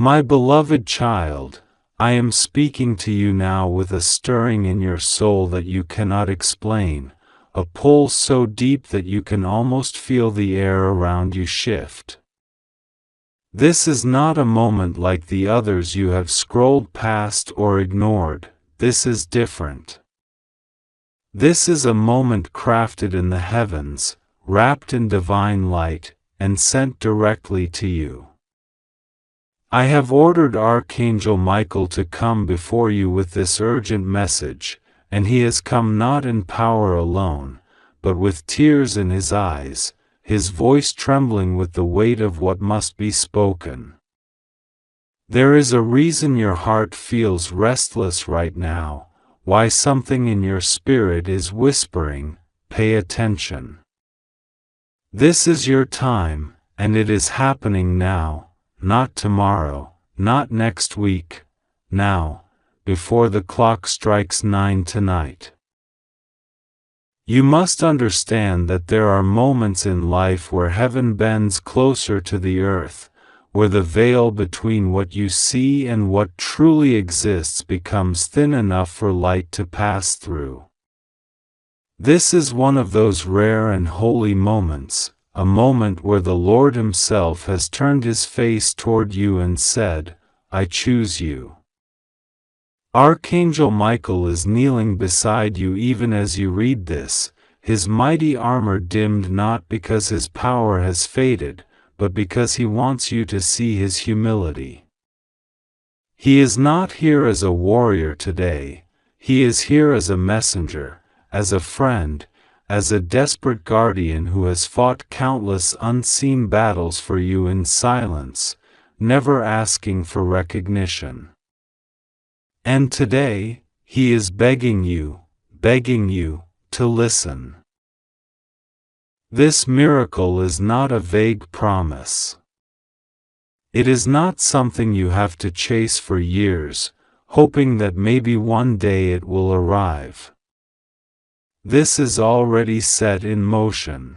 My beloved child, I am speaking to you now with a stirring in your soul that you cannot explain, a pull so deep that you can almost feel the air around you shift. This is not a moment like the others you have scrolled past or ignored. This is different. This is a moment crafted in the heavens, wrapped in divine light, and sent directly to you. I have ordered Archangel Michael to come before you with this urgent message, and he has come not in power alone, but with tears in his eyes, his voice trembling with the weight of what must be spoken. There is a reason your heart feels restless right now, why something in your spirit is whispering, "Pay attention." This is your time, and it is happening now. Not tomorrow, not next week, now, before the clock strikes 9 tonight. You must understand that there are moments in life where heaven bends closer to the earth, where the veil between what you see and what truly exists becomes thin enough for light to pass through. This is one of those rare and holy moments, a moment where the Lord Himself has turned His face toward you and said, "I choose you." Archangel Michael is kneeling beside you even as you read this, his mighty armor dimmed not because his power has faded, but because he wants you to see his humility. He is not here as a warrior today, he is here as a messenger, as a friend, as a desperate guardian who has fought countless unseen battles for you in silence, never asking for recognition. And today, he is begging you to listen. This miracle is not a vague promise. It is not something you have to chase for years, hoping that maybe one day it will arrive. This is already set in motion.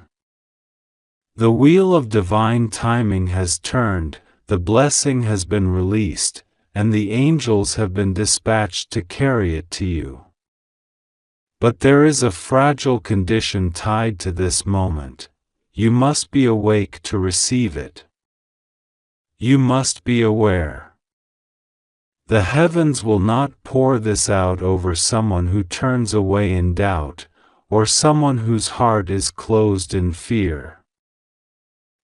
The wheel of divine timing has turned, the blessing has been released, and the angels have been dispatched to carry it to you. But there is a fragile condition tied to this moment. You must be awake to receive it. You must be aware. The heavens will not pour this out over someone who turns away in doubt, or someone whose heart is closed in fear.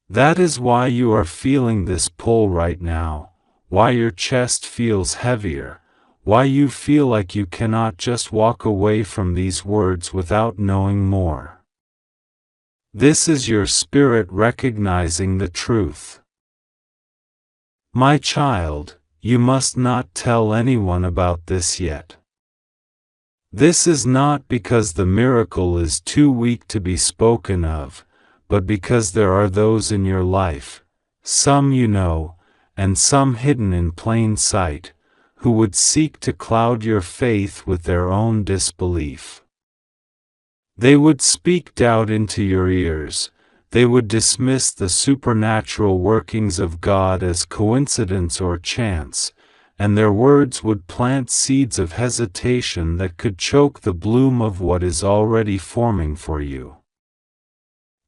That is why you are feeling this pull right now, why your chest feels heavier, why you feel like you cannot just walk away from these words without knowing more. This is your spirit recognizing the truth. My child, you must not tell anyone about this yet. This is not because the miracle is too weak to be spoken of, but because there are those in your life, some you know, and some hidden in plain sight, who would seek to cloud your faith with their own disbelief. They would speak doubt into your ears, they would dismiss the supernatural workings of God as coincidence or chance, and their words would plant seeds of hesitation that could choke the bloom of what is already forming for you.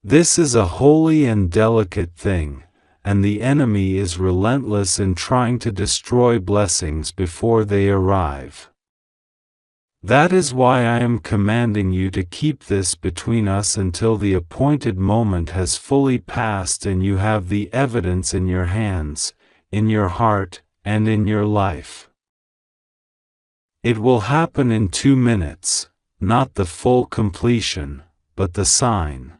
This is a holy and delicate thing, and the enemy is relentless in trying to destroy blessings before they arrive. That is why I am commanding you to keep this between us until the appointed moment has fully passed and you have the evidence in your hands, in your heart, and in your life. It will happen in 2 minutes, not the full completion, but the sign.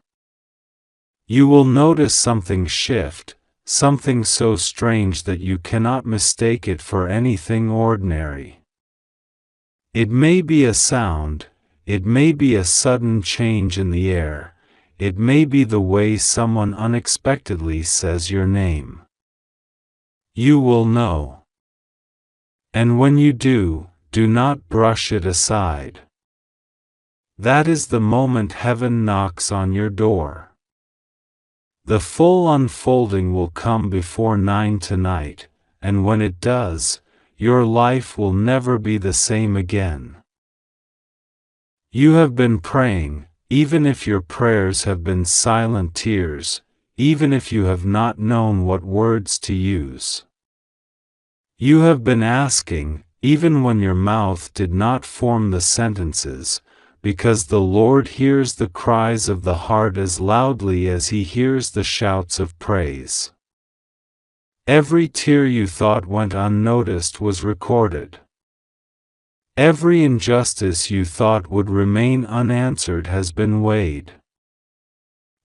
You will notice something shift, something so strange that you cannot mistake it for anything ordinary. It may be a sound, it may be a sudden change in the air, it may be the way someone unexpectedly says your name. You will know. And when you do, do not brush it aside. That is the moment heaven knocks on your door. The full unfolding will come before 9 tonight, and when it does, your life will never be the same again. You have been praying, even if your prayers have been silent tears, even if you have not known what words to use. You have been asking, even when your mouth did not form the sentences, because the Lord hears the cries of the heart as loudly as He hears the shouts of praise. Every tear you thought went unnoticed was recorded. Every injustice you thought would remain unanswered has been weighed.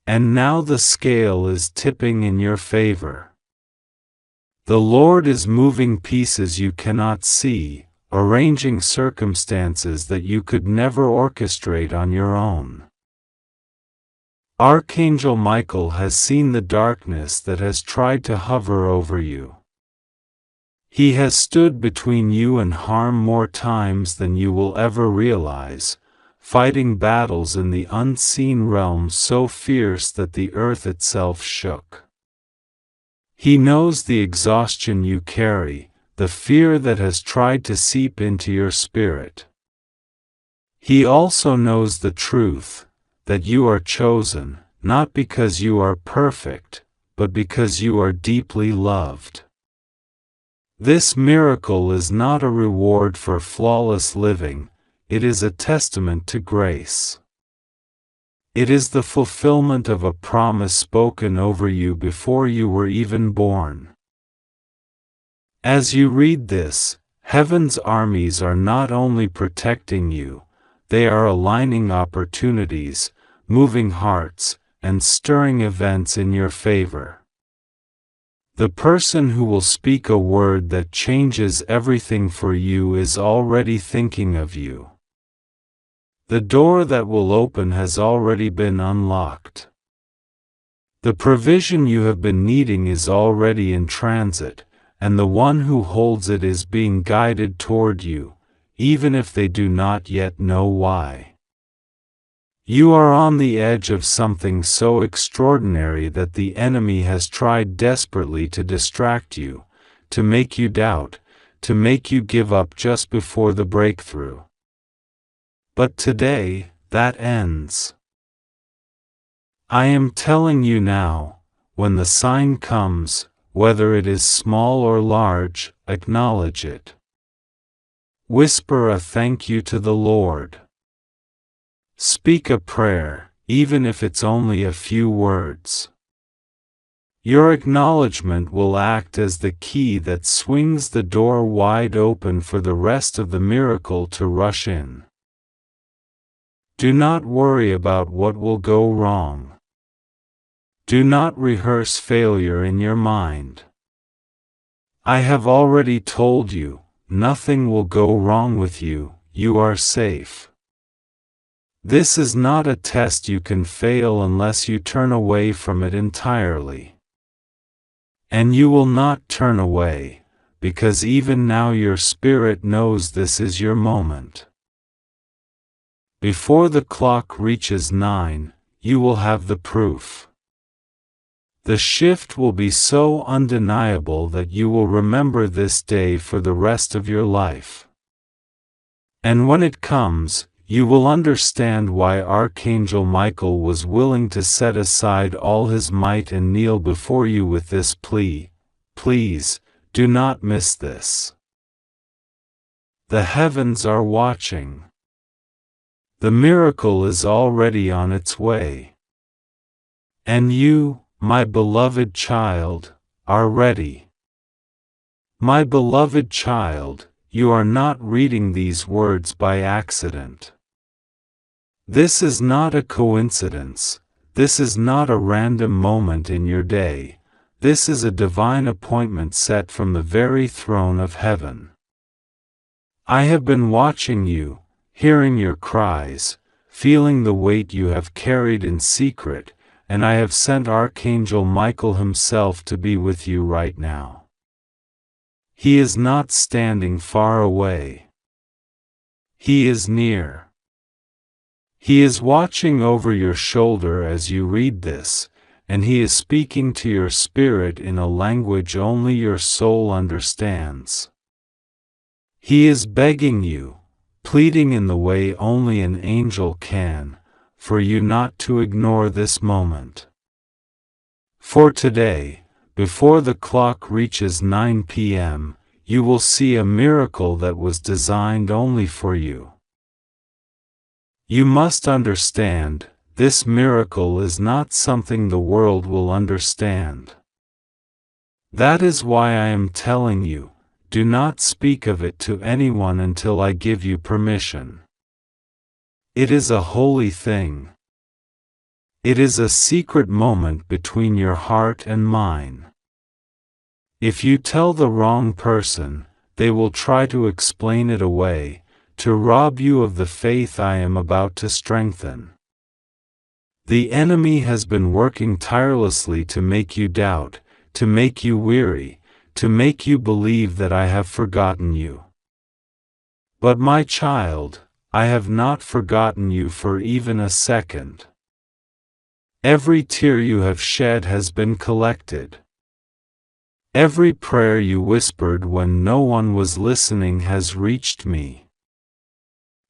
And now the scale is tipping in your favor. The Lord is moving pieces you cannot see, arranging circumstances that you could never orchestrate on your own. Archangel Michael has seen the darkness that has tried to hover over you. He has stood between you and harm more times than you will ever realize, fighting battles in the unseen realm so fierce that the earth itself shook. He knows the exhaustion you carry, the fear that has tried to seep into your spirit. He also knows the truth, that you are chosen, not because you are perfect, but because you are deeply loved. This miracle is not a reward for flawless living, it is a testament to grace. It is the fulfillment of a promise spoken over you before you were even born. As you read this, heaven's armies are not only protecting you, they are aligning opportunities, moving hearts, and stirring events in your favor. The person who will speak a word that changes everything for you is already thinking of you. The door that will open has already been unlocked. The provision you have been needing is already in transit, and the one who holds it is being guided toward you, even if they do not yet know why. You are on the edge of something so extraordinary that the enemy has tried desperately to distract you, to make you doubt, to make you give up just before the breakthrough. But today, that ends. I am telling you now, when the sign comes, whether it is small or large, acknowledge it. Whisper a thank you to the Lord. Speak a prayer, even if it's only a few words. Your acknowledgement will act as the key that swings the door wide open for the rest of the miracle to rush in. Do not worry about what will go wrong. Do not rehearse failure in your mind. I have already told you, nothing will go wrong with you, you are safe. This is not a test you can fail unless you turn away from it entirely. And you will not turn away, because even now your spirit knows this is your moment. Before the clock reaches 9, you will have the proof. The shift will be so undeniable that you will remember this day for the rest of your life. And when it comes, you will understand why Archangel Michael was willing to set aside all his might and kneel before you with this plea: please, do not miss this. The heavens are watching. The miracle is already on its way. And you, my beloved child, are ready. My beloved child, you are not reading these words by accident. This is not a coincidence, this is not a random moment in your day, this is a divine appointment set from the very throne of heaven. I have been watching you, hearing your cries, feeling the weight you have carried in secret, and I have sent Archangel Michael himself to be with you right now. He is not standing far away. He is near. He is watching over your shoulder as you read this, and He is speaking to your spirit in a language only your soul understands. He is begging you, pleading in the way only an angel can, for you not to ignore this moment. For today, before the clock reaches 9 p.m., you will see a miracle that was designed only for you. You must understand, this miracle is not something the world will understand. That is why I am telling you, do not speak of it to anyone until I give you permission. It is a holy thing. It is a secret moment between your heart and mine. If you tell the wrong person, they will try to explain it away, to rob you of the faith I am about to strengthen. The enemy has been working tirelessly to make you doubt, to make you weary, to make you believe that I have forgotten you. But my child, I have not forgotten you for even a second. Every tear you have shed has been collected. Every prayer you whispered when no one was listening has reached me.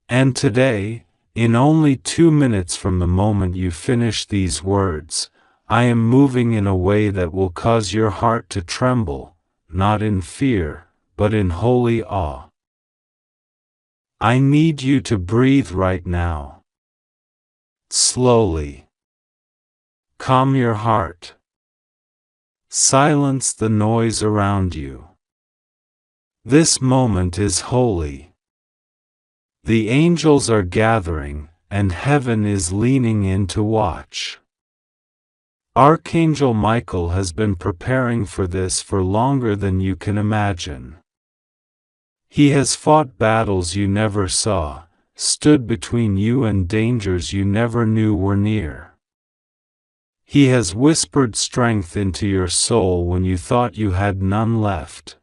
And today, in only 2 minutes from the moment you finish these words, I am moving in a way that will cause your heart to tremble, not in fear, but in holy awe. I need you to breathe right now. Slowly. Calm your heart. Silence the noise around you. This moment is holy. The angels are gathering, and heaven is leaning in to watch. Archangel Michael has been preparing for this for longer than you can imagine. He has fought battles you never saw, stood between you and dangers you never knew were near. He has whispered strength into your soul when you thought you had none left.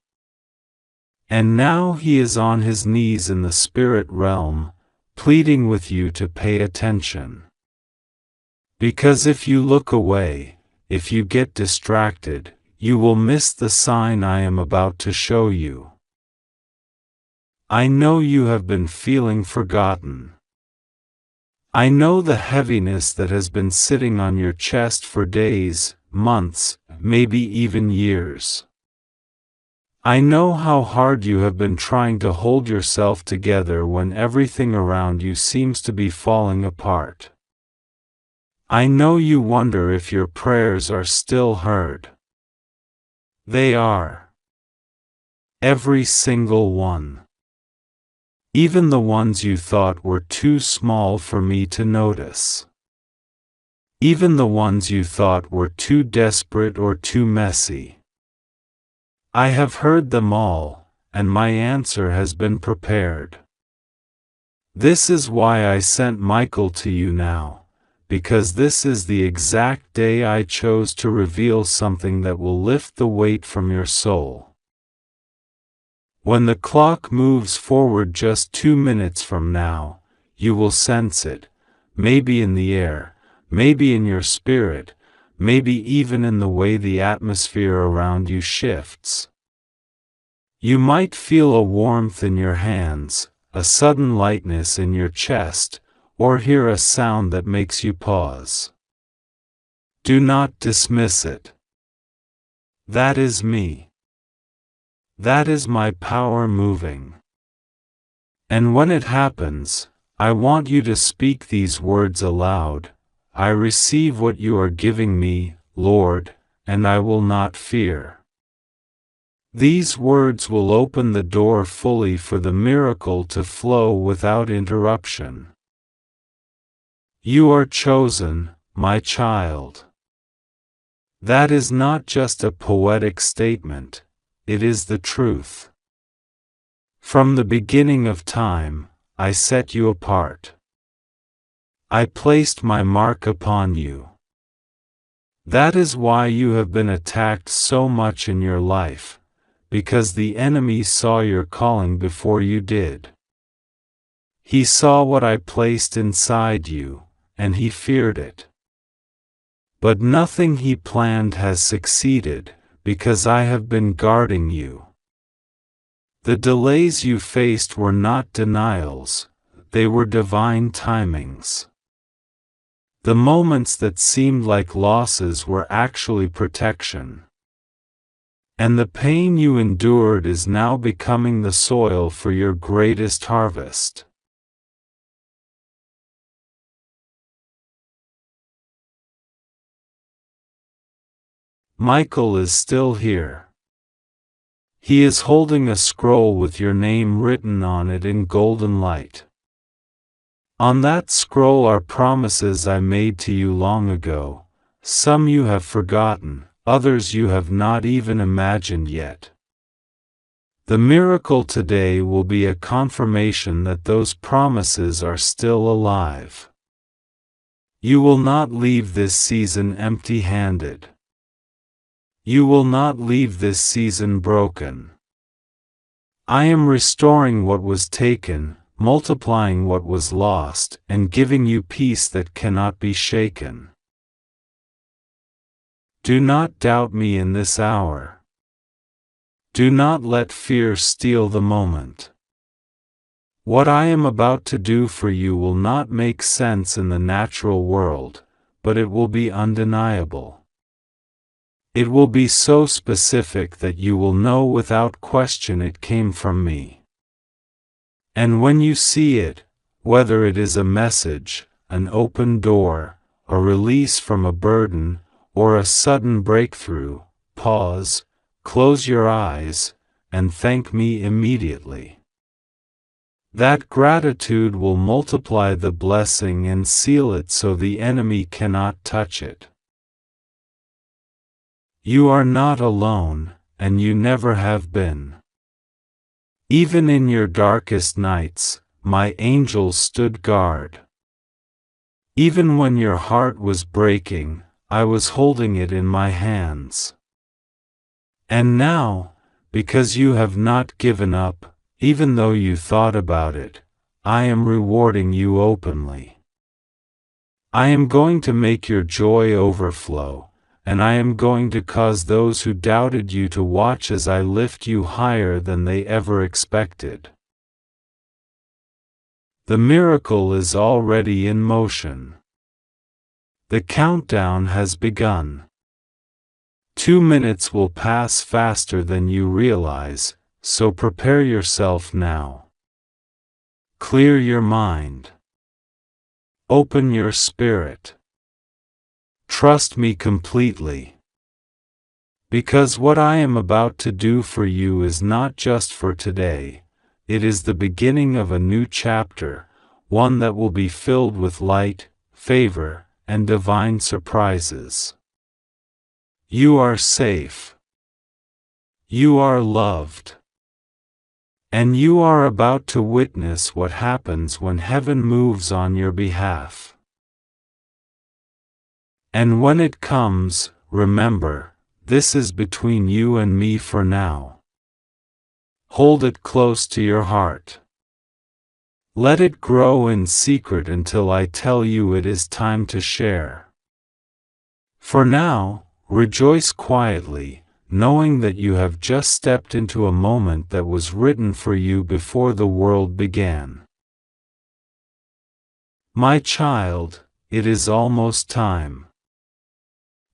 And now he is on his knees in the spirit realm, pleading with you to pay attention. Because if you look away, if you get distracted, you will miss the sign I am about to show you. I know you have been feeling forgotten. I know the heaviness that has been sitting on your chest for days, months, maybe even years. I know how hard you have been trying to hold yourself together when everything around you seems to be falling apart. I know you wonder if your prayers are still heard. They are. Every single one. Even the ones you thought were too small for me to notice. Even the ones you thought were too desperate or too messy. I have heard them all, and my answer has been prepared. This is why I sent Michael to you now, because this is the exact day I chose to reveal something that will lift the weight from your soul. When the clock moves forward just 2 minutes from now, you will sense it, maybe in the air, maybe in your spirit, maybe even in the way the atmosphere around you shifts. You might feel a warmth in your hands, a sudden lightness in your chest, or hear a sound that makes you pause. Do not dismiss it. That is me. That is my power moving. And when it happens, I want you to speak these words aloud. I receive what you are giving me, Lord, and I will not fear. These words will open the door fully for the miracle to flow without interruption. You are chosen, my child. That is not just a poetic statement. It is the truth. From the beginning of time, I set you apart. I placed my mark upon you. That is why you have been attacked so much in your life, because the enemy saw your calling before you did. He saw what I placed inside you, and he feared it. But nothing he planned has succeeded, because I have been guarding you. The delays you faced were not denials, they were divine timings. The moments that seemed like losses were actually protection. And the pain you endured is now becoming the soil for your greatest harvest. Michael is still here. He is holding a scroll with your name written on it in golden light. On that scroll are promises I made to you long ago. Some you have forgotten, others you have not even imagined yet. The miracle today will be a confirmation that those promises are still alive. You will not leave this season empty-handed. You will not leave this season broken. I am restoring what was taken, multiplying what was lost, and giving you peace that cannot be shaken. Do not doubt me in this hour. Do not let fear steal the moment. What I am about to do for you will not make sense in the natural world, but it will be undeniable. It will be so specific that you will know without question it came from me. And when you see it, whether it is a message, an open door, a release from a burden, or a sudden breakthrough, pause, close your eyes, and thank me immediately. That gratitude will multiply the blessing and seal it so the enemy cannot touch it. You are not alone, and you never have been. Even in your darkest nights, my angels stood guard. Even when your heart was breaking, I was holding it in my hands. And now, because you have not given up, even though you thought about it, I am rewarding you openly. I am going to make your joy overflow, and I am going to cause those who doubted you to watch as I lift you higher than they ever expected. The miracle is already in motion. The countdown has begun. 2 minutes will pass faster than you realize, so prepare yourself now. Clear your mind. Open your spirit. Trust me completely. Because what I am about to do for you is not just for today, it is the beginning of a new chapter, one that will be filled with light, favor, and divine surprises. You are safe. You are loved. And you are about to witness what happens when heaven moves on your behalf. And when it comes, remember, this is between you and me for now. Hold it close to your heart. Let it grow in secret until I tell you it is time to share. For now, rejoice quietly, knowing that you have just stepped into a moment that was written for you before the world began. My child, it is almost time.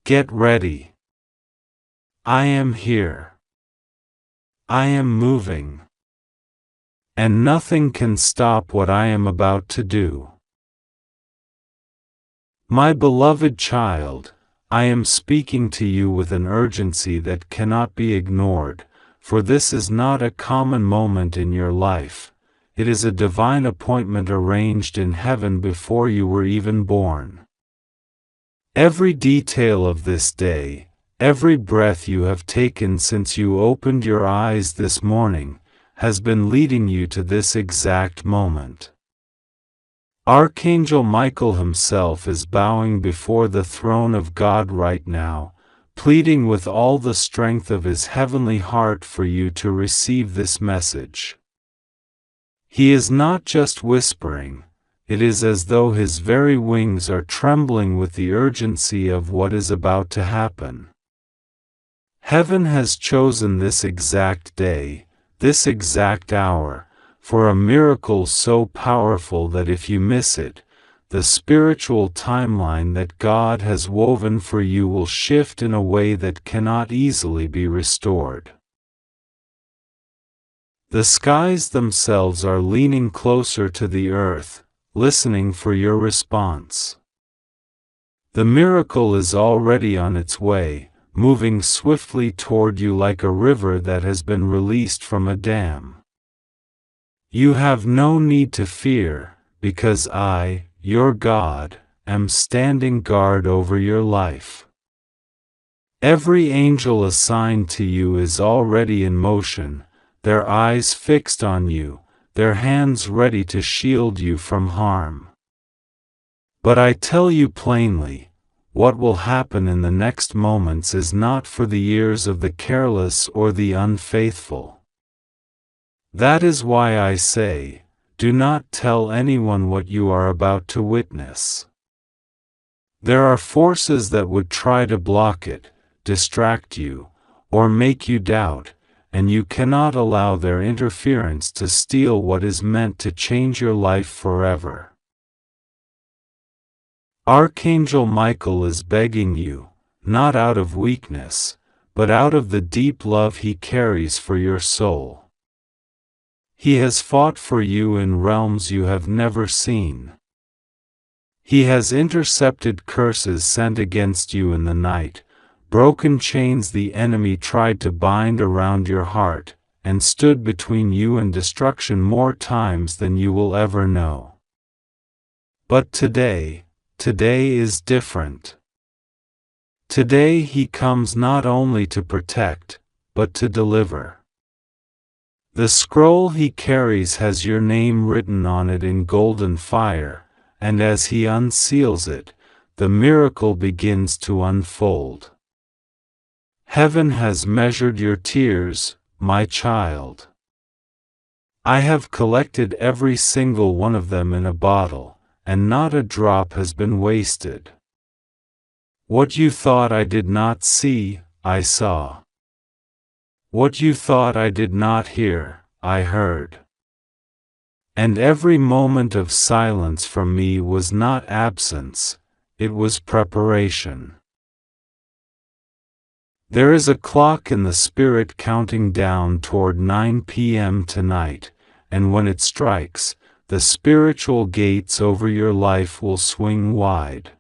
Get ready. I am here. I am moving. And nothing can stop what I am about to do. My beloved child, I am speaking to you with an urgency that cannot be ignored, for this is not a common moment in your life. It is a divine appointment arranged in heaven before you were even born. Every detail of this day, every breath you have taken since you opened your eyes this morning, has been leading you to this exact moment. Archangel Michael himself is bowing before the throne of God right now, pleading with all the strength of his heavenly heart for you to receive this message. He is not just whispering, it is as though his very wings are trembling with the urgency of what is about to happen. Heaven has chosen this exact day, this exact hour, for a miracle so powerful that if you miss it, the spiritual timeline that God has woven for you will shift in a way that cannot easily be restored. The skies themselves are leaning closer to the earth, listening for your response. The miracle is already on its way, moving swiftly toward you like a river that has been released from a dam. You have no need to fear, because I, your God, am standing guard over your life. Every angel assigned to you is already in motion, their eyes fixed on you, their hands ready to shield you from harm. But I tell you plainly, what will happen in the next moments is not for the ears of the careless or the unfaithful. That is why I say, do not tell anyone what you are about to witness. There are forces that would try to block it, distract you, or make you doubt, and you cannot allow their interference to steal what is meant to change your life forever. Archangel Michael is begging you, not out of weakness, but out of the deep love he carries for your soul. He has fought for you in realms you have never seen. He has intercepted curses sent against you in the night, broken chains the enemy tried to bind around your heart, and stood between you and destruction more times than you will ever know. But today is different. Today he comes not only to protect, but to deliver. The scroll he carries has your name written on it in golden fire, and as he unseals it, the miracle begins to unfold. Heaven has measured your tears, my child. I have collected every single one of them in a bottle, and not a drop has been wasted. What you thought I did not see, I saw. What you thought I did not hear, I heard. And every moment of silence from me was not absence, it was preparation. There is a clock in the spirit counting down toward 9 p.m. tonight, and when it strikes, the spiritual gates over your life will swing wide.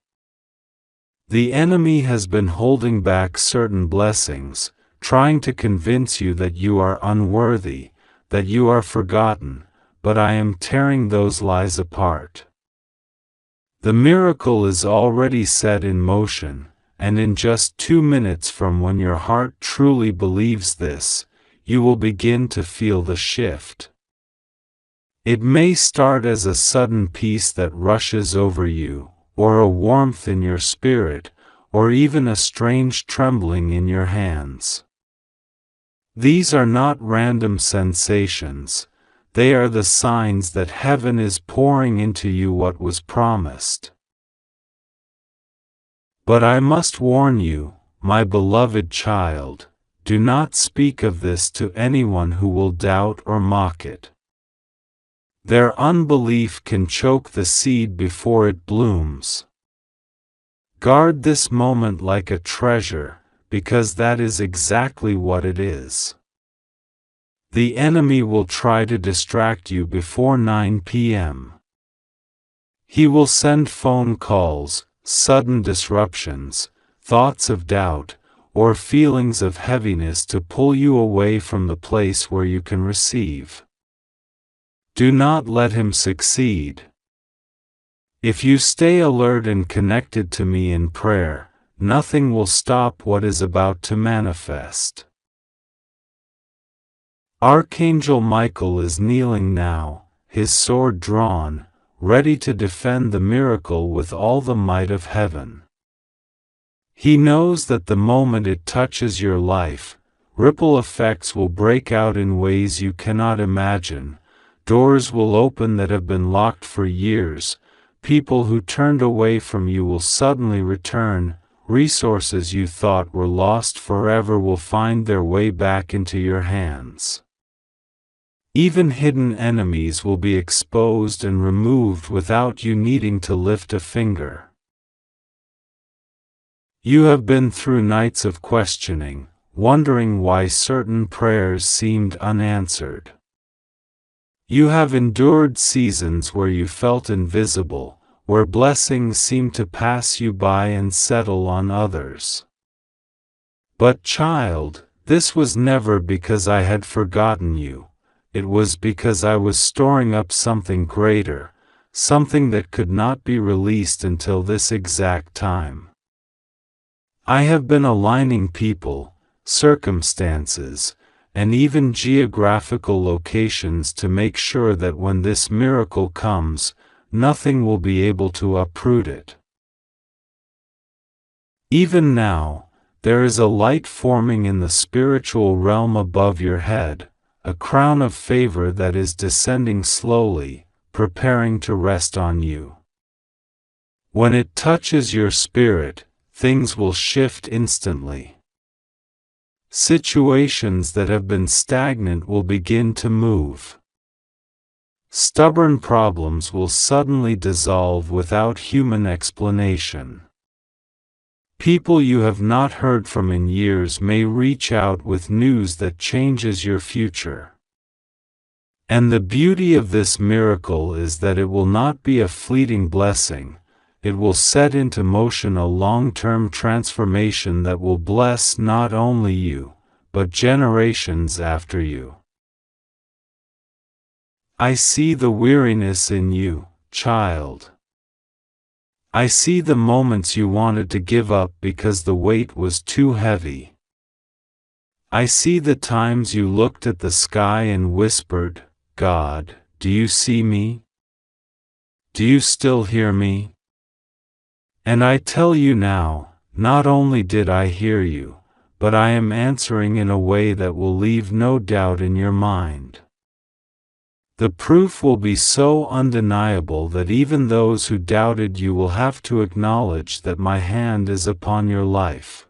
The enemy has been holding back certain blessings, trying to convince you that you are unworthy, that you are forgotten, but I am tearing those lies apart. The miracle is already set in motion, and in just 2 minutes from when your heart truly believes this, you will begin to feel the shift. It may start as a sudden peace that rushes over you, or a warmth in your spirit, or even a strange trembling in your hands. These are not random sensations, they are the signs that heaven is pouring into you what was promised. But I must warn you, my beloved child, do not speak of this to anyone who will doubt or mock it. Their unbelief can choke the seed before it blooms. Guard this moment like a treasure, because that is exactly what it is. The enemy will try to distract you before 9 p.m. He will send phone calls, sudden disruptions, thoughts of doubt, or feelings of heaviness to pull you away from the place where you can receive. Do not let him succeed. If you stay alert and connected to me in prayer, nothing will stop what is about to manifest. Archangel Michael is kneeling now, his sword drawn, ready to defend the miracle with all the might of heaven. He knows that the moment it touches your life, ripple effects will break out in ways you cannot imagine, Doors will open that have been locked for years. People who turned away from you will suddenly return. Resources you thought were lost forever will find their way back into your hands. Even hidden enemies will be exposed and removed without you needing to lift a finger. You have been through nights of questioning, wondering why certain prayers seemed unanswered. You have endured seasons where you felt invisible, where blessings seemed to pass you by and settle on others. But child, this was never because I had forgotten you. It was because I was storing up something greater, something that could not be released until this exact time. I have been aligning people, circumstances, and even geographical locations to make sure that when this miracle comes, nothing will be able to uproot it. Even now, there is a light forming in the spiritual realm above your head, a crown of favor that is descending slowly, preparing to rest on you. When it touches your spirit, things will shift instantly. Situations that have been stagnant will begin to move. Stubborn problems will suddenly dissolve without human explanation. People you have not heard from in years may reach out with news that changes your future. And the beauty of this miracle is that it will not be a fleeting blessing. It will set into motion a long-term transformation that will bless not only you, but generations after you. I see the weariness in you, child. I see the moments you wanted to give up because the weight was too heavy. I see the times you looked at the sky and whispered, God, do you see me? Do you still hear me? And I tell you now, not only did I hear you, but I am answering in a way that will leave no doubt in your mind. The proof will be so undeniable that even those who doubted you will have to acknowledge that my hand is upon your life.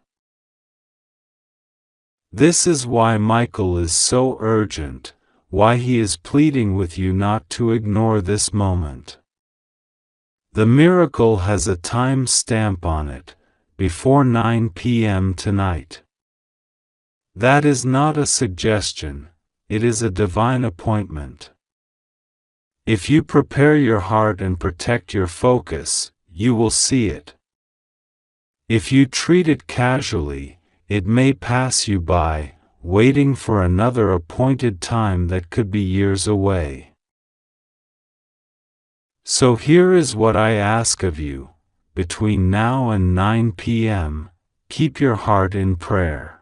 This is why Michael is so urgent, why he is pleading with you not to ignore this moment. The miracle has a time stamp on it, before 9 p.m. tonight. That is not a suggestion, it is a divine appointment. If you prepare your heart and protect your focus, you will see it. If you treat it casually, it may pass you by, waiting for another appointed time that could be years away. So here is what I ask of you, between now and 9 p.m., keep your heart in prayer.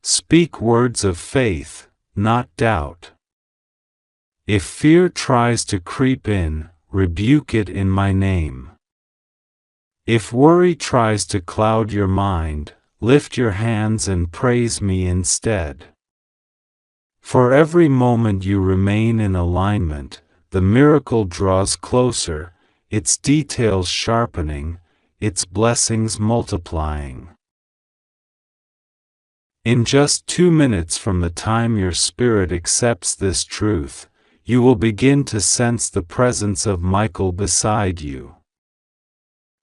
Speak words of faith, not doubt. If fear tries to creep in, rebuke it in my name. If worry tries to cloud your mind, lift your hands and praise me instead. For every moment you remain in alignment, the miracle draws closer, its details sharpening, its blessings multiplying. In just 2 minutes from the time your spirit accepts this truth, you will begin to sense the presence of Michael beside you.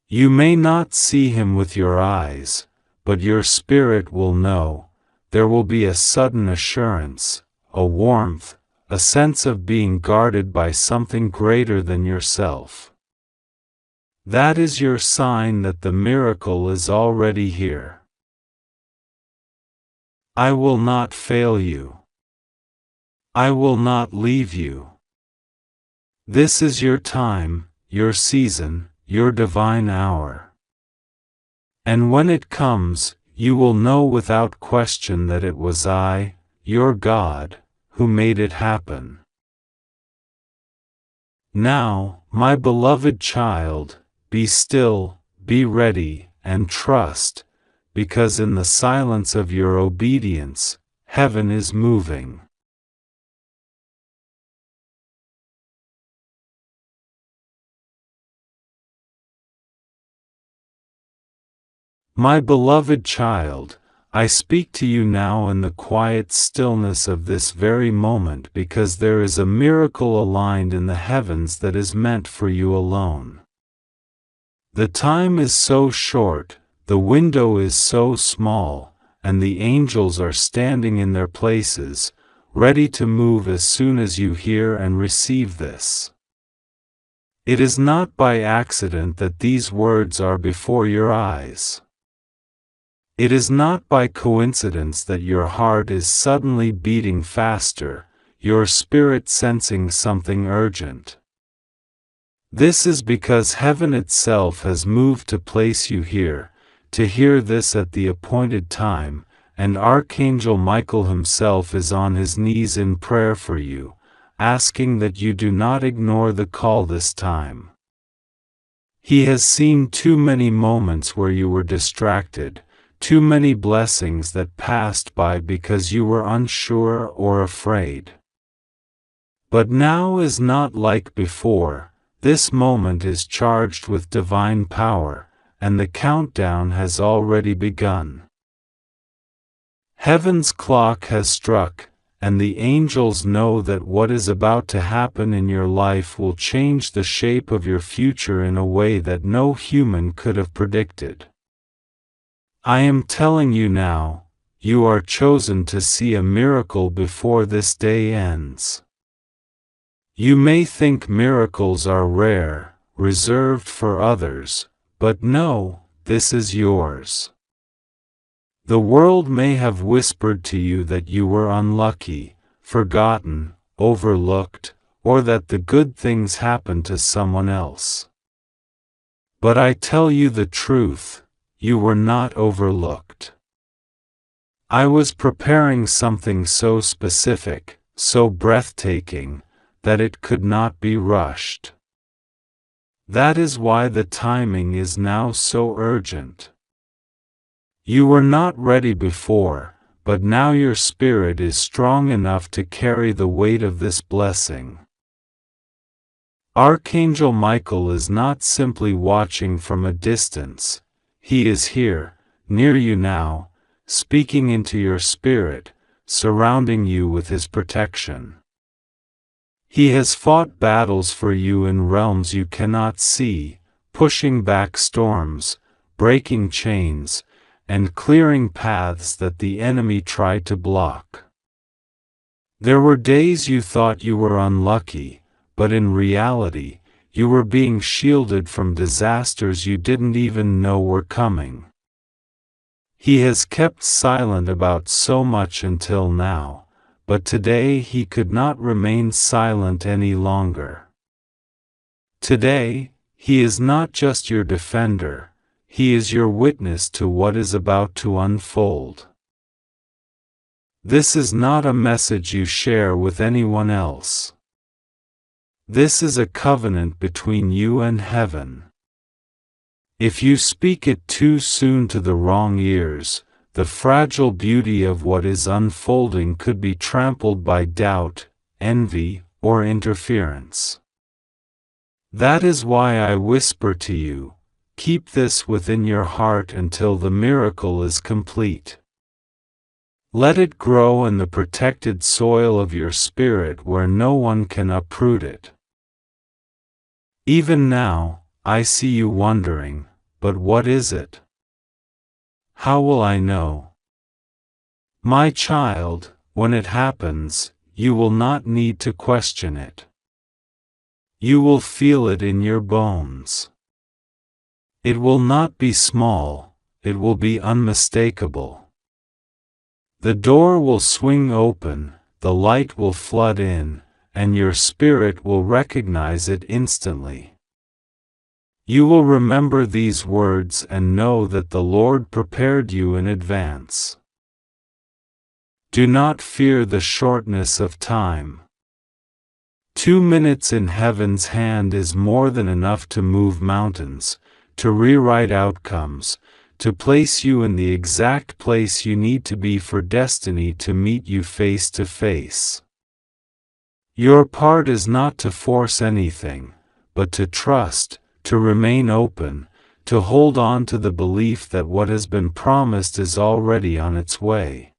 You may not see him with your eyes, but your spirit will know. There will be a sudden assurance, a warmth, a sense of being guarded by something greater than yourself. That is your sign that the miracle is already here. I will not fail you. I will not leave you. This is your time, your season, your divine hour. And when it comes, you will know without question that it was I, your God, who made it happen. Now, my beloved child, be still, be ready, and trust, because in the silence of your obedience, heaven is moving. My beloved child, I speak to you now in the quiet stillness of this very moment because there is a miracle aligned in the heavens that is meant for you alone. The time is so short, the window is so small, and the angels are standing in their places, ready to move as soon as you hear and receive this. It is not by accident that these words are before your eyes. It is not by coincidence that your heart is suddenly beating faster, your spirit sensing something urgent. This is because heaven itself has moved to place you here, to hear this at the appointed time, and Archangel Michael himself is on his knees in prayer for you, asking that you do not ignore the call this time. He has seen too many moments where you were distracted, too many blessings that passed by because you were unsure or afraid. But now is not like before. This moment is charged with divine power, and the countdown has already begun. Heaven's clock has struck, and the angels know that what is about to happen in your life will change the shape of your future in a way that no human could have predicted. I am telling you now, you are chosen to see a miracle before this day ends. You may think miracles are rare, reserved for others, but no, this is yours. The world may have whispered to you that you were unlucky, forgotten, overlooked, or that the good things happened to someone else. But I tell you the truth, you were not overlooked. I was preparing something so specific, so breathtaking, that it could not be rushed. That is why the timing is now so urgent. You were not ready before, but now your spirit is strong enough to carry the weight of this blessing. Archangel Michael is not simply watching from a distance. He is here, near you now, speaking into your spirit, surrounding you with his protection. He has fought battles for you in realms you cannot see, pushing back storms, breaking chains, and clearing paths that the enemy tried to block. There were days you thought you were unlucky, but in reality, you were being shielded from disasters you didn't even know were coming. He has kept silent about so much until now, but today he could not remain silent any longer. Today, he is not just your defender, he is your witness to what is about to unfold. This is not a message you share with anyone else. This is a covenant between you and heaven. If you speak it too soon to the wrong ears, the fragile beauty of what is unfolding could be trampled by doubt, envy, or interference. That is why I whisper to you, keep this within your heart until the miracle is complete. Let it grow in the protected soil of your spirit where no one can uproot it. Even now, I see you wondering, but what is it? How will I know? My child, when it happens, you will not need to question it. You will feel it in your bones. It will not be small, it will be unmistakable. The door will swing open, the light will flood in, and your spirit will recognize it instantly. You will remember these words and know that the Lord prepared you in advance. Do not fear the shortness of time. 2 minutes in heaven's hand is more than enough to move mountains, to rewrite outcomes, to place you in the exact place you need to be for destiny to meet you face to face. Your part is not to force anything, but to trust, to remain open, to hold on to the belief that what has been promised is already on its way.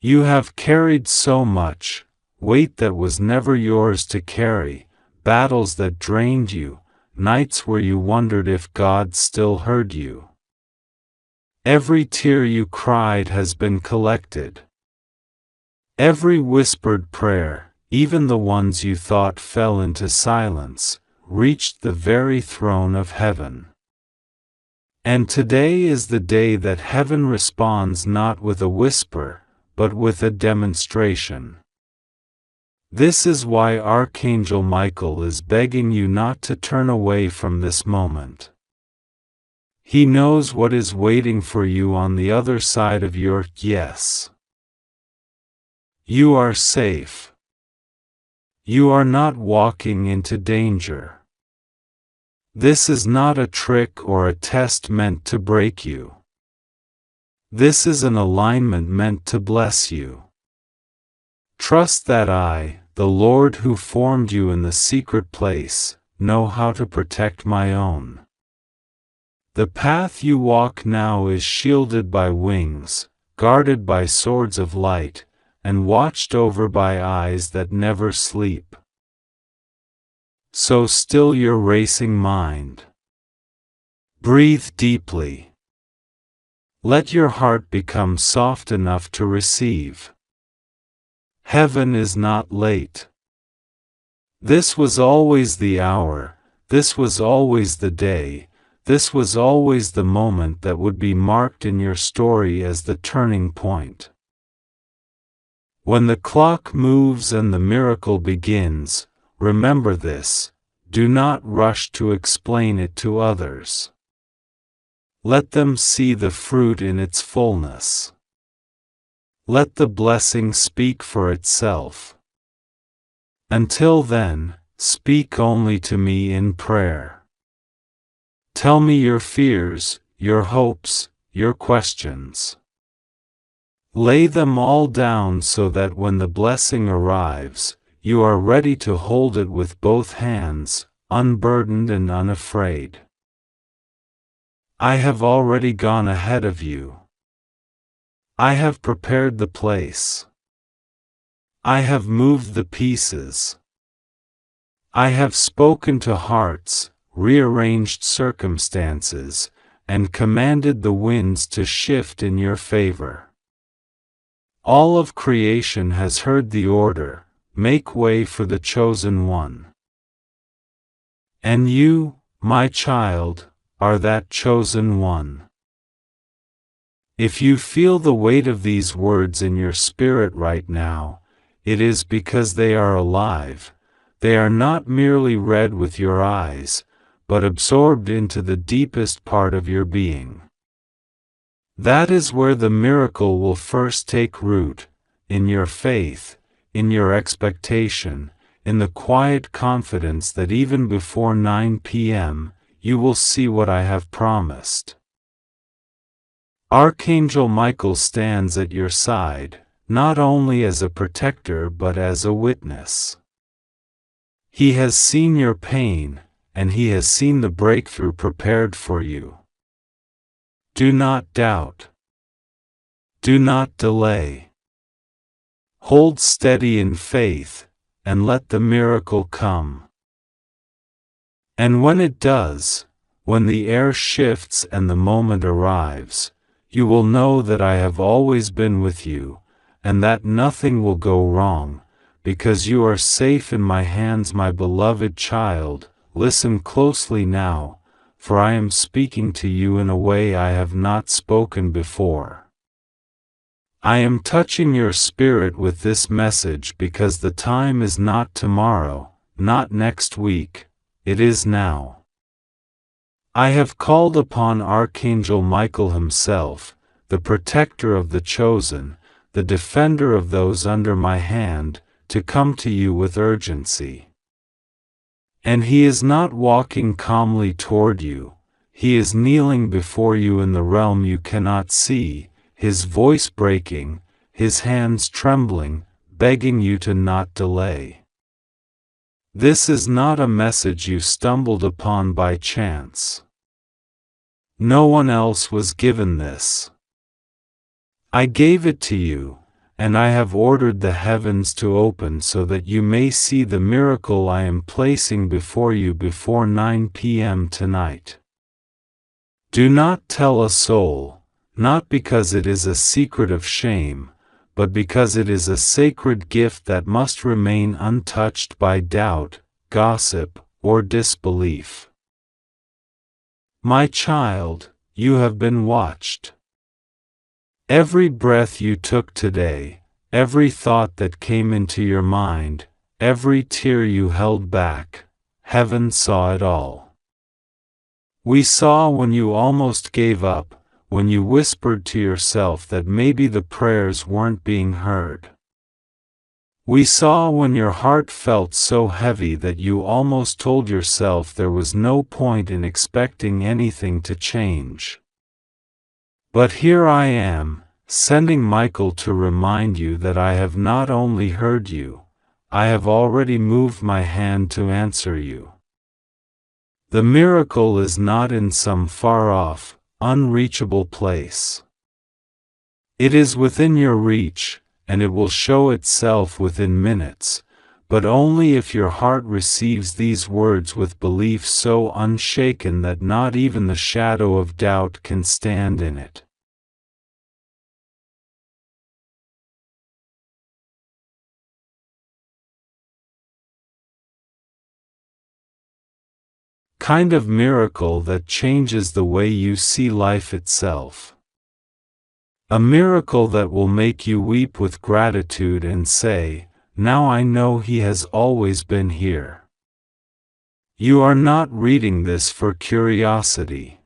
You have carried so much, weight that was never yours to carry, battles that drained you, nights where you wondered if God still heard you. Every tear you cried has been collected. Every whispered prayer, even the ones you thought fell into silence, reached the very throne of heaven. And today is the day that heaven responds not with a whisper, but with a demonstration. This is why Archangel Michael is begging you not to turn away from this moment. He knows what is waiting for you on the other side of your yes. You are safe. You are not walking into danger. This is not a trick or a test meant to break you. This is an alignment meant to bless you. Trust that I, the Lord who formed you in the secret place, know how to protect my own. The path you walk now is shielded by wings, guarded by swords of light, and watched over by eyes that never sleep. So still your racing mind. Breathe deeply. Let your heart become soft enough to receive. Heaven is not late. This was always the hour, this was always the day, this was always the moment that would be marked in your story as the turning point. When the clock moves and the miracle begins, remember this: do not rush to explain it to others. Let them see the fruit in its fullness. Let the blessing speak for itself. Until then, speak only to me in prayer. Tell me your fears, your hopes, your questions. Lay them all down so that when the blessing arrives, you are ready to hold it with both hands, unburdened and unafraid. I have already gone ahead of you. I have prepared the place. I have moved the pieces. I have spoken to hearts, rearranged circumstances, and commanded the winds to shift in your favor. All of creation has heard the order: make way for the chosen one. And you, my child, are that chosen one. If you feel the weight of these words in your spirit right now, it is because they are alive. They are not merely read with your eyes, but absorbed into the deepest part of your being. That is where the miracle will first take root, in your faith, in your expectation, in the quiet confidence that even before 9 p.m., you will see what I have promised. Archangel Michael stands at your side, not only as a protector but as a witness. He has seen your pain, and he has seen the breakthrough prepared for you. Do not doubt. Do not delay. Hold steady in faith, and let the miracle come. And when it does, when the air shifts and the moment arrives, you will know that I have always been with you, and that nothing will go wrong, because you are safe in my hands, my beloved child. Listen closely now, for I am speaking to you in a way I have not spoken before. I am touching your spirit with this message because the time is not tomorrow, not next week, it is now. I have called upon Archangel Michael himself, the protector of the chosen, the defender of those under my hand, to come to you with urgency. And he is not walking calmly toward you, he is kneeling before you in the realm you cannot see, his voice breaking, his hands trembling, begging you to not delay. This is not a message you stumbled upon by chance. No one else was given this. I gave it to you, and I have ordered the heavens to open so that you may see the miracle I am placing before you before 9 p.m. tonight. Do not tell a soul, not because it is a secret of shame, but because it is a sacred gift that must remain untouched by doubt, gossip, or disbelief. My child, you have been watched. Every breath you took today, every thought that came into your mind, every tear you held back, heaven saw it all. We saw when you almost gave up, when you whispered to yourself that maybe the prayers weren't being heard. We saw when your heart felt so heavy that you almost told yourself there was no point in expecting anything to change. But here I am, sending Michael to remind you that I have not only heard you, I have already moved my hand to answer you. The miracle is not in some far-off, unreachable place. It is within your reach, and it will show itself within minutes, but only if your heart receives these words with belief so unshaken that not even the shadow of doubt can stand in it. Kind of miracle that changes the way you see life itself. A miracle that will make you weep with gratitude and say, "Now I know He has always been here." You are not reading this for curiosity.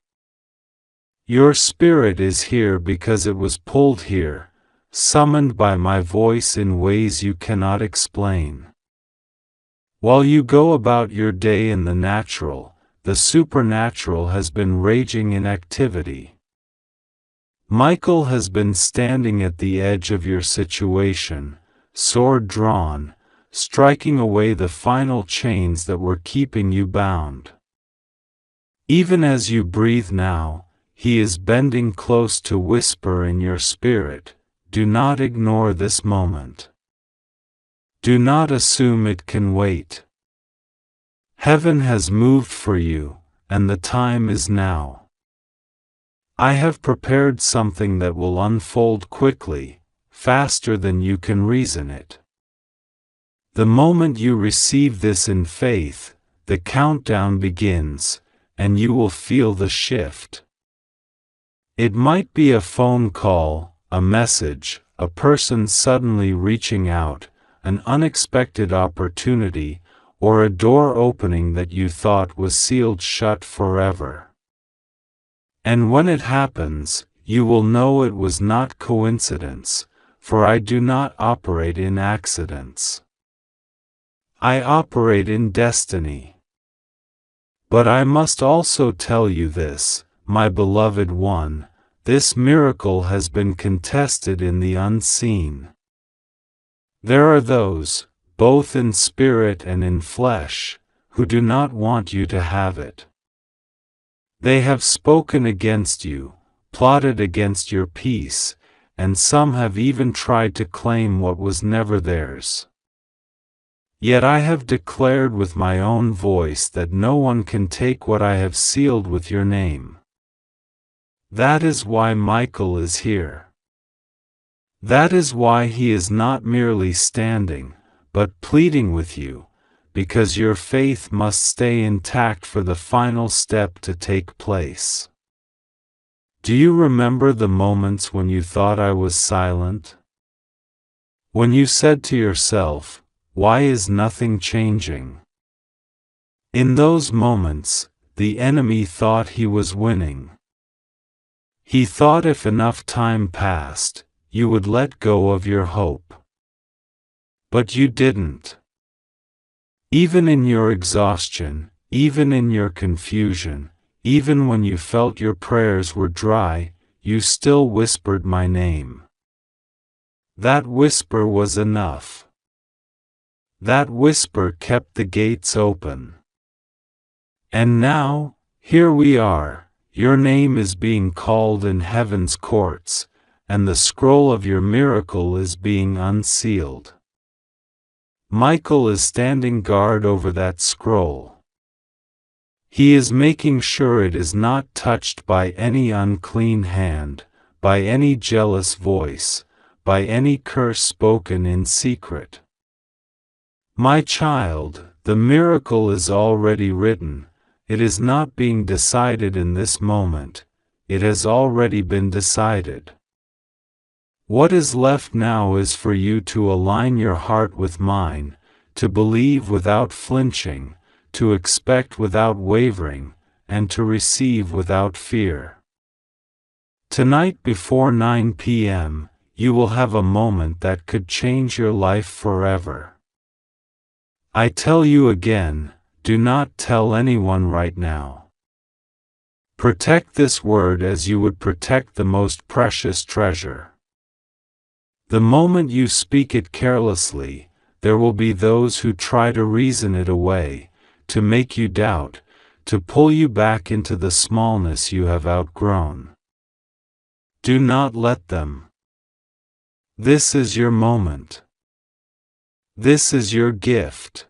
Your spirit is here because it was pulled here, summoned by my voice in ways you cannot explain. While you go about your day in the natural, the supernatural has been raging in activity. Michael has been standing at the edge of your situation, sword drawn, striking away the final chains that were keeping you bound. Even as you breathe now, He is bending close to whisper in your spirit, "Do not ignore this moment. Do not assume it can wait. Heaven has moved for you, and the time is now. I have prepared something that will unfold quickly, faster than you can reason it." The moment you receive this in faith, the countdown begins, and you will feel the shift. It might be a phone call, a message, a person suddenly reaching out, an unexpected opportunity, or a door opening that you thought was sealed shut forever. And when it happens, you will know it was not coincidence, for I do not operate in accidents. I operate in destiny. But I must also tell you this, my beloved one, this miracle has been contested in the unseen. There are those, both in spirit and in flesh, who do not want you to have it. They have spoken against you, plotted against your peace, and some have even tried to claim what was never theirs. Yet I have declared with my own voice that no one can take what I have sealed with your name. That is why Michael is here. That is why he is not merely standing, but pleading with you, because your faith must stay intact for the final step to take place. Do you remember the moments when you thought I was silent? When you said to yourself, "Why is nothing changing?" In those moments, the enemy thought he was winning. He thought if enough time passed, you would let go of your hope. But you didn't. Even in your exhaustion, even in your confusion, even when you felt your prayers were dry, you still whispered my name. That whisper was enough. That whisper kept the gates open. And now, here we are, your name is being called in heaven's courts, and the scroll of your miracle is being unsealed. Michael is standing guard over that scroll. He is making sure it is not touched by any unclean hand, by any jealous voice, by any curse spoken in secret. My child, the miracle is already written. It is not being decided in this moment. It has already been decided. What is left now is for you to align your heart with mine, to believe without flinching, to expect without wavering, and to receive without fear. Tonight before 9 p.m., you will have a moment that could change your life forever. I tell you again, do not tell anyone right now. Protect this word as you would protect the most precious treasure. The moment you speak it carelessly, there will be those who try to reason it away, to make you doubt, to pull you back into the smallness you have outgrown. Do not let them. This is your moment. This is your gift.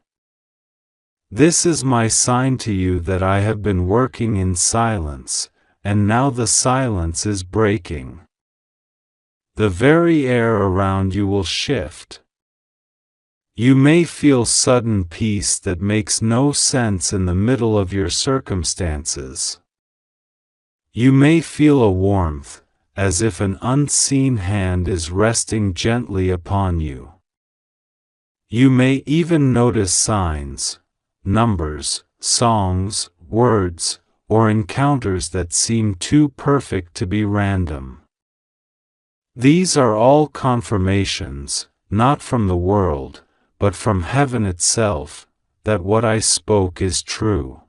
This is my sign to you that I have been working in silence, and now the silence is breaking. The very air around you will shift. You may feel sudden peace that makes no sense in the middle of your circumstances. You may feel a warmth, as if an unseen hand is resting gently upon you. You may even notice signs, numbers, songs, words, or encounters that seem too perfect to be random. These are all confirmations, not from the world, but from heaven itself, that what I spoke is true.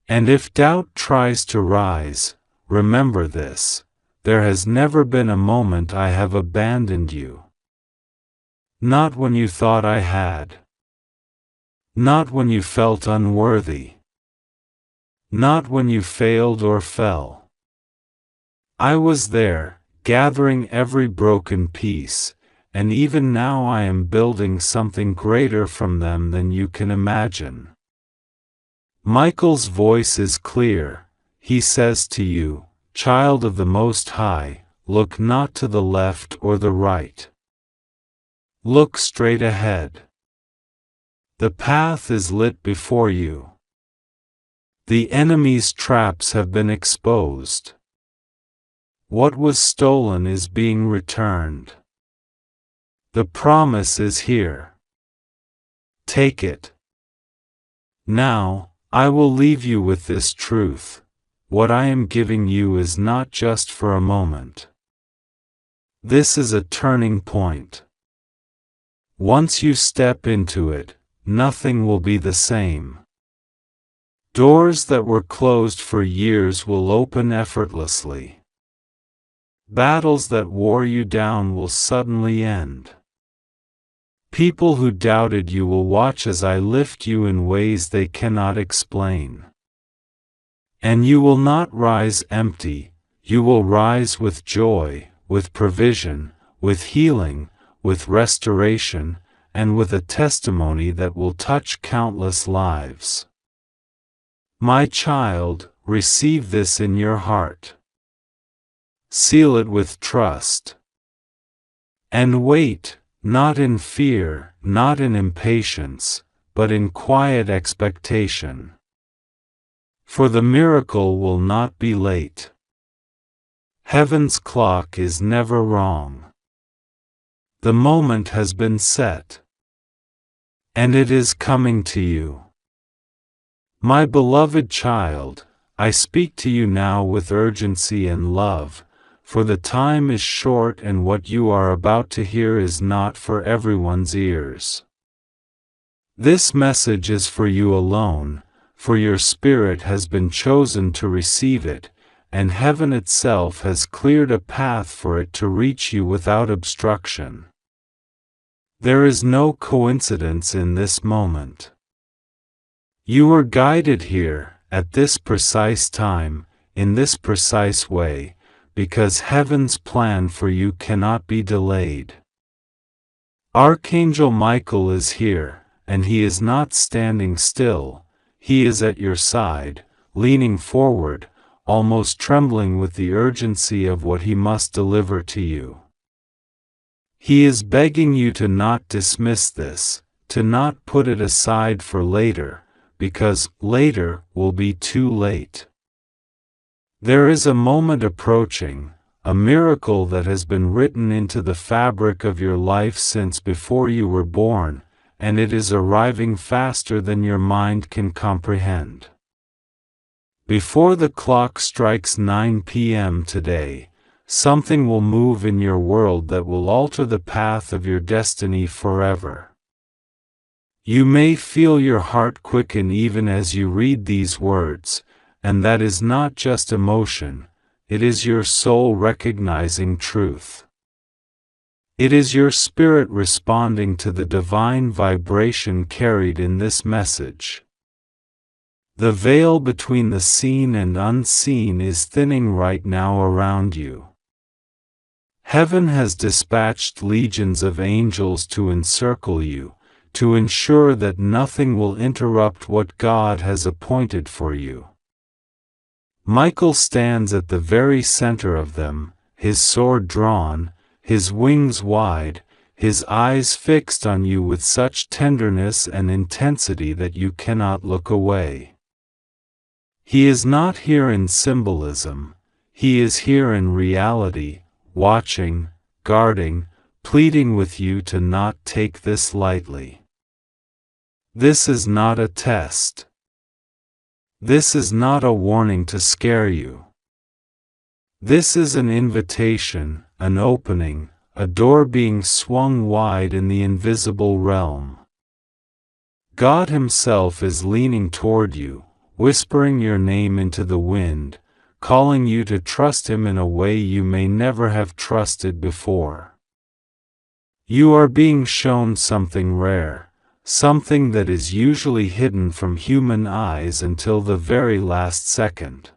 And if doubt tries to rise, remember this: there has never been a moment I have abandoned you. Not when you thought I had. Not when you felt unworthy. Not when you failed or fell. I was there, gathering every broken piece, and even now I am building something greater from them than you can imagine. Michael's voice is clear. He says to you, child of the Most High, look not to the left or the right. Look straight ahead. The path is lit before you. The enemy's traps have been exposed. What was stolen is being returned. The promise is here. Take it. Now, I will leave you with this truth: what I am giving you is not just for a moment. This is a turning point. Once you step into it, nothing will be the same. Doors that were closed for years will open effortlessly. Battles that wore you down will suddenly end. People who doubted you will watch as I lift you in ways they cannot explain. And you will not rise empty, you will rise with joy, with provision, with healing, with restoration, and with a testimony that will touch countless lives. My child, receive this in your heart. Seal it with trust. And wait, not in fear, not in impatience, but in quiet expectation. For the miracle will not be late. Heaven's clock is never wrong. The moment has been set. And it is coming to you. My beloved child, I speak to you now with urgency and love, for the time is short and what you are about to hear is not for everyone's ears. This message is for you alone, for your spirit has been chosen to receive it, and heaven itself has cleared a path for it to reach you without obstruction. There is no coincidence in this moment. You were guided here, at this precise time, in this precise way, because heaven's plan for you cannot be delayed. Archangel Michael is here, and he is not standing still. He is at your side, leaning forward, almost trembling with the urgency of what he must deliver to you. He is begging you to not dismiss this, to not put it aside for later, because later will be too late. There is a moment approaching, a miracle that has been written into the fabric of your life since before you were born, and it is arriving faster than your mind can comprehend. Before the clock strikes 9 p.m. today, something will move in your world that will alter the path of your destiny forever. You may feel your heart quicken even as you read these words, and that is not just emotion, it is your soul recognizing truth. It is your spirit responding to the divine vibration carried in this message. The veil between the seen and unseen is thinning right now around you. Heaven has dispatched legions of angels to encircle you, to ensure that nothing will interrupt what God has appointed for you. Michael stands at the very center of them, his sword drawn, his wings wide, his eyes fixed on you with such tenderness and intensity that you cannot look away. He is not here in symbolism, he is here in reality, watching, guarding, pleading with you to not take this lightly. This is not a test. This is not a warning to scare you. This is an invitation, an opening, a door being swung wide in the invisible realm. God Himself is leaning toward you, whispering your name into the wind, calling you to trust Him in a way you may never have trusted before. You are being shown something rare, something that is usually hidden from human eyes until the very last second.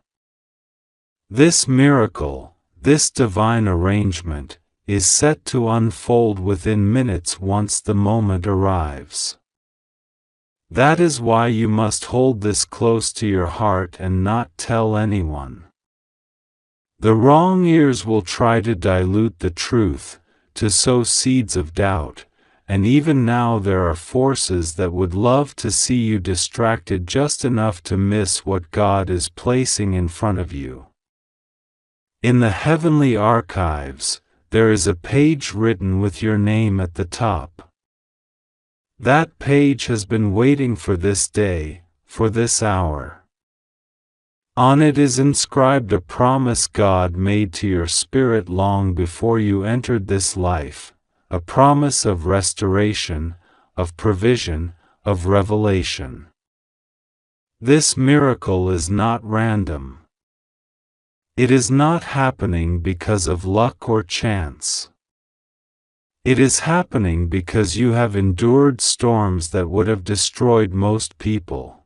This miracle, this divine arrangement, is set to unfold within minutes once the moment arrives. That is why you must hold this close to your heart and not tell anyone. The wrong ears will try to dilute the truth, to sow seeds of doubt, and even now there are forces that would love to see you distracted just enough to miss what God is placing in front of you. In the heavenly archives, there is a page written with your name at the top. That page has been waiting for this day, for this hour. On it is inscribed a promise God made to your spirit long before you entered this life, a promise of restoration, of provision, of revelation. This miracle is not random. It is not happening because of luck or chance. It is happening because you have endured storms that would have destroyed most people.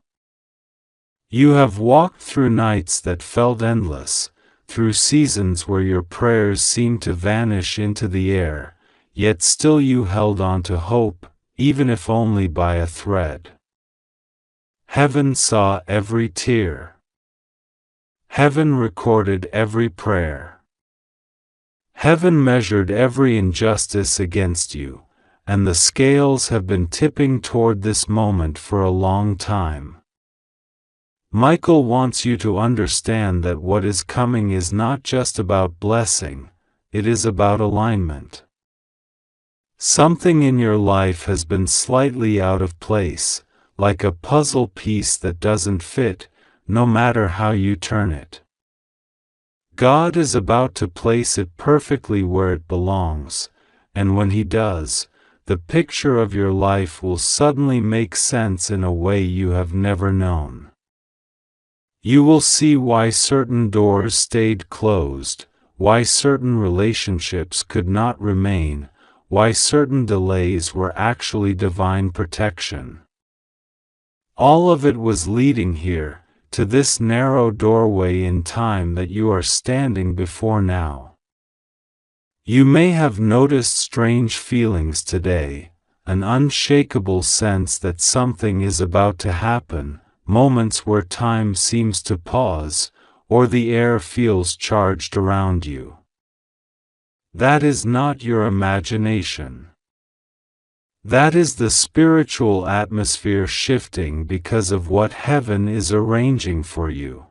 You have walked through nights that felt endless, through seasons where your prayers seemed to vanish into the air, yet still you held on to hope, even if only by a thread. Heaven saw every tear. Heaven recorded every prayer. Heaven measured every injustice against you, and the scales have been tipping toward this moment for a long time. Michael wants you to understand that what is coming is not just about blessing, it is about alignment. Something in your life has been slightly out of place, like a puzzle piece that doesn't fit, no matter how you turn it. God is about to place it perfectly where it belongs, and when He does, the picture of your life will suddenly make sense in a way you have never known. You will see why certain doors stayed closed, why certain relationships could not remain, why certain delays were actually divine protection. All of it was leading here, to this narrow doorway in time that you are standing before now. You may have noticed strange feelings today, an unshakable sense that something is about to happen, moments where time seems to pause, or the air feels charged around you. That is not your imagination. That is the spiritual atmosphere shifting because of what heaven is arranging for you.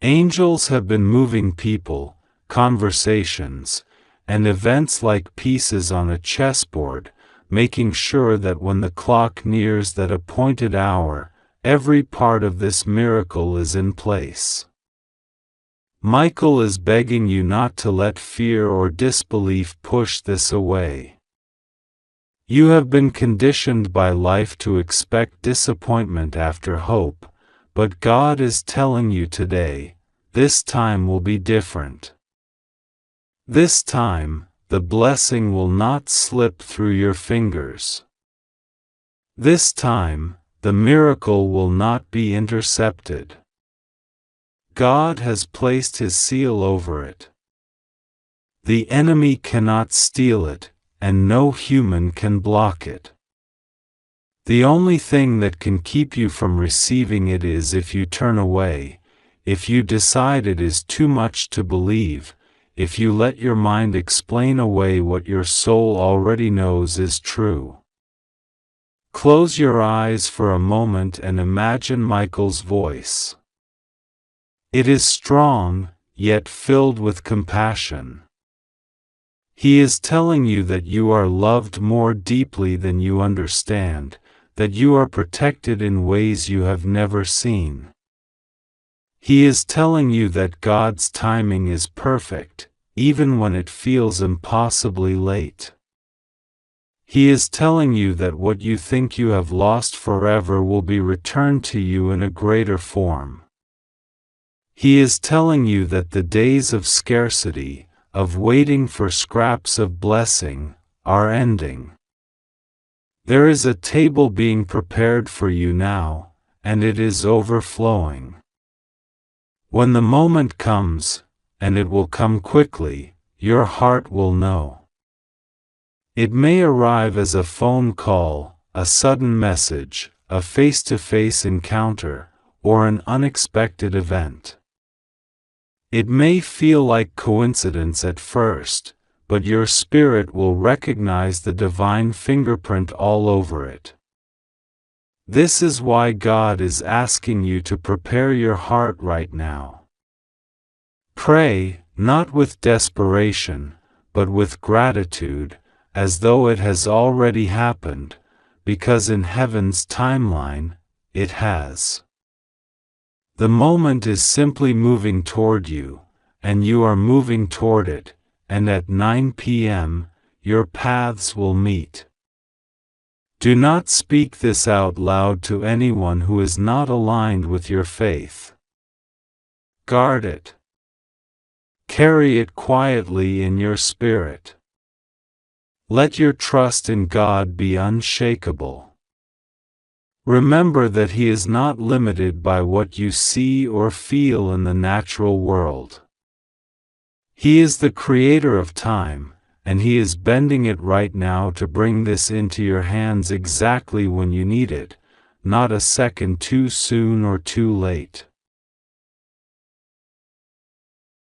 Angels have been moving people, conversations, and events like pieces on a chessboard, making sure that when the clock nears that appointed hour, every part of this miracle is in place. Michael is begging you not to let fear or disbelief push this away. You have been conditioned by life to expect disappointment after hope, but God is telling you today, this time will be different. This time, the blessing will not slip through your fingers. This time, the miracle will not be intercepted. God has placed His seal over it. The enemy cannot steal it, and no human can block it. The only thing that can keep you from receiving it is if you turn away, if you decide it is too much to believe, if you let your mind explain away what your soul already knows is true. Close your eyes for a moment and imagine Michael's voice. It is strong, yet filled with compassion. He is telling you that you are loved more deeply than you understand, that you are protected in ways you have never seen. He is telling you that God's timing is perfect, even when it feels impossibly late. He is telling you that what you think you have lost forever will be returned to you in a greater form. He is telling you that the days of scarcity, of waiting for scraps of blessing, are ending. There is a table being prepared for you now, and it is overflowing. When the moment comes, and it will come quickly, your heart will know. It may arrive as a phone call, a sudden message, a face-to-face encounter, or an unexpected event. It may feel like coincidence at first, but your spirit will recognize the divine fingerprint all over it. This is why God is asking you to prepare your heart right now. Pray, not with desperation, but with gratitude, as though it has already happened, because in heaven's timeline, it has. The moment is simply moving toward you, and you are moving toward it, and at 9 p.m., your paths will meet. Do not speak this out loud to anyone who is not aligned with your faith. Guard it. Carry it quietly in your spirit. Let your trust in God be unshakable. Remember that He is not limited by what you see or feel in the natural world. He is the creator of time, and He is bending it right now to bring this into your hands exactly when you need it, not a second too soon or too late.